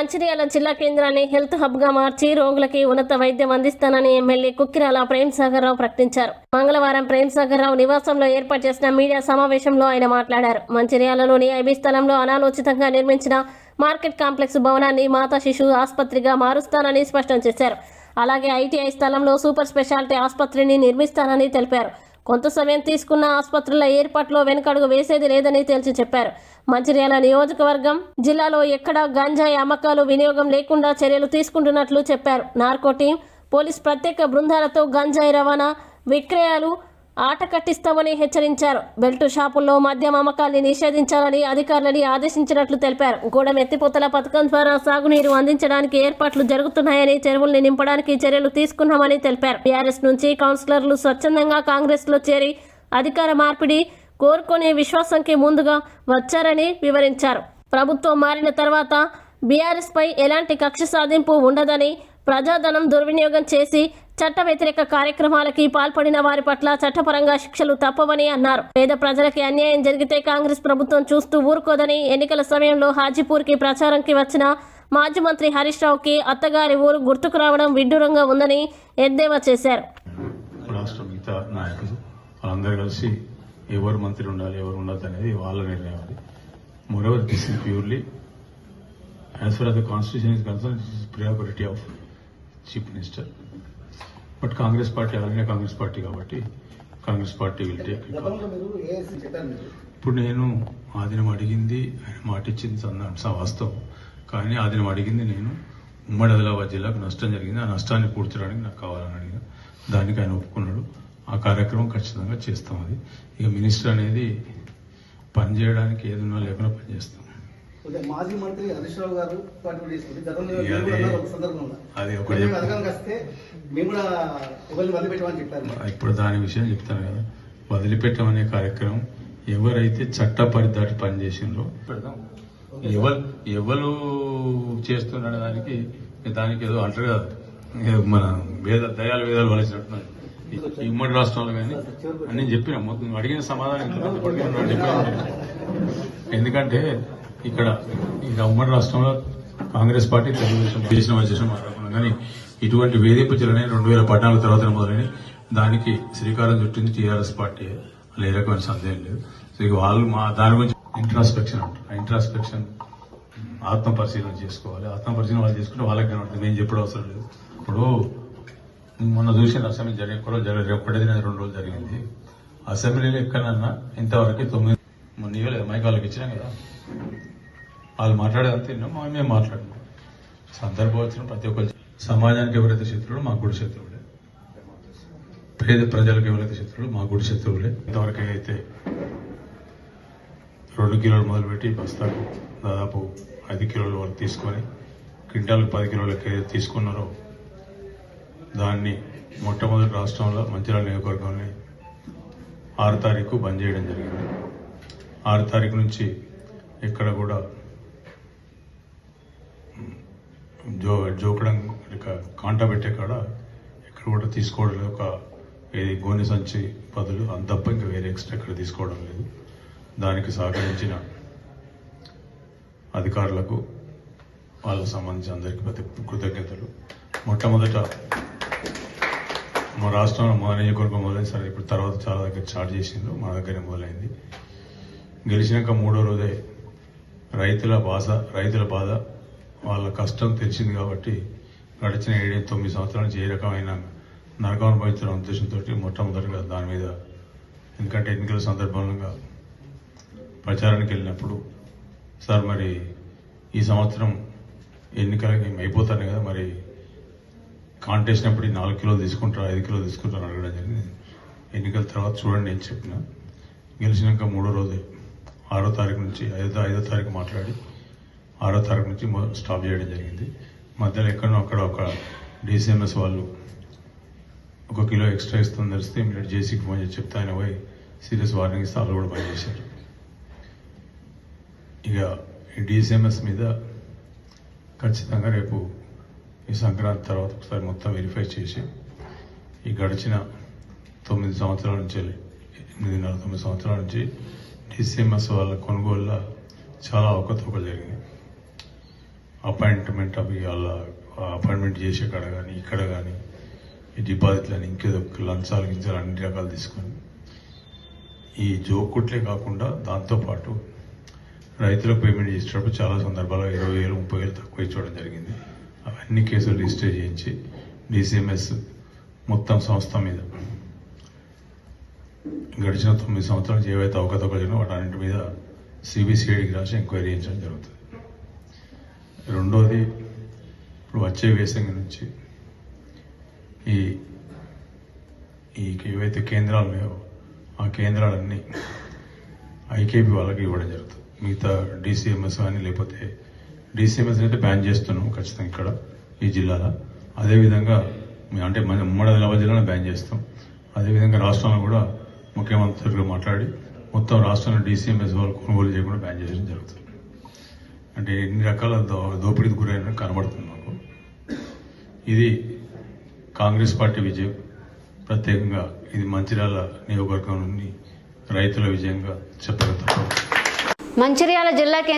మంచిర్యాల జిల్లా కేంద్రాన్ని health hub గా మార్చి రోగులకి ఉన్నత వైద్యం అందిస్తానని ఎమ్మెల్యే కుక్కిరాల ప్రేమ్సాగర్ రావు ప్రకటించారు. మంగళవారం ప్రేమ్సాగర్ రావు నివాసంలో ఏర్పాటు చేసిన మీడియా సమావేశంలో ఆయన మాట్లాడారు. మంచిర్యాలలోని ఐబీ స్థలంలో అనాలోచితంగా నిర్మించిన మార్కెట్ కాంప్లెక్స్ భవనాన్ని మాతా శిశు ఆసుపత్రిగా మారుస్తానని స్పష్టం చేశారు. అలాగే ఐటీఐ స్థలంలో సూపర్ స్పెషాలిటీ ఆసుపత్రిని నిర్మిస్తానని తెలిపారు. కొంత సమయం తీసుకున్న ఆసుపత్రుల ఏర్పాట్లో వెనుకడుగు వేసేది లేదని తేల్చి చెప్పారు. మంచిర్యాల నియోజకవర్గం జిల్లాలో ఎక్కడా గంజాయి అమ్మకాలు వినియోగం లేకుండా చర్యలు తీసుకుంటున్నట్లు చెప్పారు. నార్కో టీం, పోలీస్ ప్రత్యేక బృందాలతో గంజాయి రవాణా, విక్రయాలు ఆట కట్టిస్తామని హెచ్చరించారు. బెల్టు షాపుల్లో మద్యం అమ్మకాల్ని నిషేధించాలని అధికారులని ఆదేశించినట్లు తెలిపారు. గూడెం ఎత్తిపోతల పథకం ద్వారా సాగునీరు అందించడానికి ఏర్పాట్లు జరుగుతున్నాయని, చెరువుల్ని నింపడానికి చర్యలు తీసుకున్నామని తెలిపారు. టీఆర్ఎస్ నుంచి కౌన్సిలర్లు స్వచ్ఛందంగా కాంగ్రెస్ లో చేరి అధికార మార్పిడి కోరుకునే విశ్వాసంకి ముందుగా వచ్చారని వివరించారు. ప్రభుత్వం మారిన తర్వాత బీఆర్ఎస్ పై ఎలాంటి కక్ష సాధింపు ఉండదని, ప్రజాధనం దుర్వినియోగం చేసి చట్ట వ్యతిరేక కార్యక్రమాలకి పాల్పడిన వారి పట్ల చట్టపరంగా శిక్షలు తప్పవని అన్నారు. పేద ప్రజలకి అన్యాయం జరిగితే కాంగ్రెస్ ప్రభుత్వం చూస్తూ ఊరుకోదని, ఎన్నికల సమయంలో హాజీపూర్కి ప్రచారంకి వచ్చిన మాజీ మంత్రి హరీష్ రావుకి అత్తగారి ఊరు గుర్తుకు రావడం విడ్డూరంగా ఉందని ఎద్దేవా చేశారు. రాష్ట్ర మిగతా నాయకులు వాళ్ళందరూ కలిసి ఎవరు మంత్రి ఉండాలి, ఎవరు ఉండదు అనేది వాళ్ళ నిర్ణయం. అది moreover this is purely as for the constitution is concern, this is priority of chief minister. But Congress party అలాగే కాంగ్రెస్ పార్టీ కాబట్టి కాంగ్రెస్ పార్టీ విల్ టేక్. ఇప్పుడు నేను ఆదినం అడిగింది, ఆయన మాట ఇచ్చింది వాస్తవం. కానీ ఆదినం అడిగింది నేను ఉమ్మడి ఆదిలాబాద్ జిల్లాకు నష్టం జరిగింది, ఆ నష్టాన్ని పూడ్చడానికి నాకు కావాలని అడిగిన దానికి ఆయన ఒప్పుకున్నాడు. ఆ కార్యక్రమం ఖచ్చితంగా చేస్తాం. అది ఇక మినిస్టర్ అనేది పనిచేయడానికి ఏదన్నా లేకుండా పనిచేస్తాం. మాజీ మంత్రి హరీష్ రావు గారు అది ఒకటి ఇప్పుడు దాని విషయం చెప్తాను కదా. వదిలిపెట్టమనే కార్యక్రమం ఎవరైతే చట్ట పరిధాటి పనిచేసిందో ఎవరు చేస్తున్నాడు దానికి ఏదో అంటారు కదా, మన దయాలు వేదాలు వలసినట్టున్నారు. ఈ ఉమ్మడి రాష్ట్రంలో కానీ అని చెప్పిన మొత్తం అడిగిన సమాధానం ఎందుకంటే ఇక్కడ ఉమ్మడి రాష్ట్రంలో కాంగ్రెస్ పార్టీ తెలుగుదేశం చేసిన మాట్లాడుకున్నాం. కానీ ఇటువంటి వేధింపు చర్యలని 2014 తర్వాత మొదలైన దానికి శ్రీకారం చుట్టింది టీఆర్ఎస్ పార్టీ, అలా ఏ రకమైన సందేహం లేదు. సో ఇక వాళ్ళు దాని గురించి ఇంట్రాస్పెక్షన్ అంటారు. ఆ ఇంట్రాస్పెక్షన్ ఆత్మ పరిశీలన చేసుకోవాలి. ఆత్మ పరిశీలన వాళ్ళు చేసుకుంటే వాళ్ళకి కనబడుతుంది, నేను చెప్పడం అవసరం లేదు. ఇప్పుడు మొన్న చూసిన అసెంబ్లీ ఒకటి 2 రోజులు జరిగింది. అసెంబ్లీలో ఎక్కడన్నా ఇంతవరకు 9 మొన్న ఇవ్వలేదు, మైకాళ్ళకి ఇచ్చినాం కదా, వాళ్ళు మాట్లాడేదంతా విన్నాం, మేము మాట్లాడినాం. సందర్భం వచ్చిన ప్రతి ఒక్కరు సమాజానికి ఎవరైతే శత్రువులు మాకు కూడా శత్రువులే, పేద ప్రజలకు ఎవరైతే శత్రువులు మాకు కూడా శత్రువులే. ఇంతవరకు అయితే 2 కిలోలు మొదలుపెట్టి బస్తాకు దాదాపు 5 కిలోల వరకు తీసుకొని క్వింటాలకు 10 కిలోలకి తీసుకున్నారో దాన్ని మొట్టమొదటి రాష్ట్రంలో మంచిర్యాల నియోజకవర్గంలో 6 తారీఖు బంద్ చేయడం జరిగింది. 6 తారీఖు నుంచి ఎక్కడ కూడా జోకడం కాంటా పెట్టే కాడ ఎక్కడ కూడా తీసుకోవడం లేదు. ఒక గోనె సంచి బదులు అంత తప్ప ఇంకా వేరే ఎక్స్ట్రా ఎక్కడ తీసుకోవడం లేదు. దానికి సహకరించిన అధికారులకు వాళ్ళకు సంబంధించి అందరికీ ప్రతి కృతజ్ఞతలు. మొట్టమొదట మా రాష్ట్రంలో మా నియోజకవర్గం మొదలైంది సరే, ఇప్పుడు తర్వాత చాలా దగ్గర చార్జ్ చేసిండ్రు, మా దగ్గరే మొదలైంది. గెలిచినాక 3వ రోజే రైతుల బాధ వాళ్ళ కష్టం తెలిసింది కాబట్టి గడిచిన 7-9 సంవత్సరాల నుంచి ఏ రకమైన నరకం అనుభవించిన ఉద్దేశంతో మొట్టమొదటిగా దాని మీద, ఎందుకంటే ఎన్నికల సందర్భంగా ప్రచారానికి వెళ్ళినప్పుడు సార్ మరి ఈ సంవత్సరం ఎన్నికలకి అయిపోతానే కదా, మరి కాంటెస్ట్ అప్పుడు 4 కిలోలు తీసుకుంటారా 5 కిలోలు తీసుకుంటారా అడగడం జరిగింది. ఎన్నికల తర్వాత చూడండి అని చెప్పిన. గెలిచినాక 3వ రోజే 6వ తారీఖు నుంచి 5వ తారీఖు మాట్లాడి 6వ తారీఖు నుంచి స్టాప్ చేయడం జరిగింది. మధ్యలో ఎక్కడో అక్కడ ఒక డిసిఎంఎస్ వాళ్ళు 1 కిలో ఎక్స్ట్రా ఇస్తుందని తెలిస్తే ఇమీడియట్ జేసీకి ఫోన్ చేసి చెప్తే ఆయన పోయి సీరియస్ వార్నింగ్ ఇస్తే వాళ్ళు కూడా బంద్ చేశారు. ఇక ఈ డిసిఎంఎస్ మీద ఖచ్చితంగా రేపు ఈ సంక్రాంతి తర్వాత ఒకసారి మొత్తం వెరిఫై చేసి ఈ గడిచిన 9 సంవత్సరాల నుంచి 8.5-9 సంవత్సరాల నుంచి డిసిఎంఎస్ వాళ్ళ కొనుగోలులో చాలా అవకతవకలు జరిగినాయి. అపాయింట్మెంట్ అవి వాళ్ళ అపాయింట్మెంట్ చేసే కాడ కానీ ఇక్కడ కానీ ఈ డిపాజిట్లని ఇంకేదో లంచాలు గించాలు అన్ని రకాలు తీసుకొని ఈ జోకుట్లే కాకుండా దాంతోపాటు రైతులకు పేమెంట్ చేసేటప్పుడు చాలా సందర్భాల్లో 20,000 30,000 తక్కువ ఇచ్చడం జరిగింది. అవన్నీ కేసులు రిజిస్టర్ చేయించి డిసిఎంఎస్ మొత్తం సంస్థ మీద గడిచిన 9 సంవత్సరాలు ఏవైతే అవకతవకలు జరిగినా వాటన్నింటి మీద సిబిసిఐడికి రాసి ఎంక్వైరీ చేయించడం జరుగుతుంది. రెండోది, ఇప్పుడు వచ్చే వేసంగి నుంచి ఈ ఏవైతే కేంద్రాలు ఉన్నాయో ఆ కేంద్రాలన్నీ ఐకేపీ వాళ్ళకి ఇవ్వడం జరుగుతుంది. మిగతా డిసిఎంఎస్ కానీ లేకపోతే డిసిఎంఎస్ అయితే బ్యాన్ చేస్తున్నాం ఖచ్చితంగా ఇక్కడ ఈ జిల్లాలో. అదేవిధంగా అంటే మన ఉమ్మడి ఆదిలాబాద్ జిల్లాలో బ్యాన్ చేస్తాం. అదేవిధంగా రాష్ట్రంలో కూడా ముఖ్యమంత్రిగా మాట్లాడి మొత్తం రాష్ట్రంలో డిసిఎంఎస్ వాళ్ళు కొనుగోలు చేయకుండా బ్యాన్ చేయడం జరుగుతుంది. అంటే ఎన్ని రకాల దోపిడీకి గురైన కనబడుతుంది మాకు. ఇది కాంగ్రెస్ పార్టీ విజయం. ప్రత్యేకంగా ఇది మంచిర్యాల నియోజకవర్గం నుండి రైతుల విజయంగా చెప్పగలుగుతాం. మంచిర్యాల జిల్లా కేంద్ర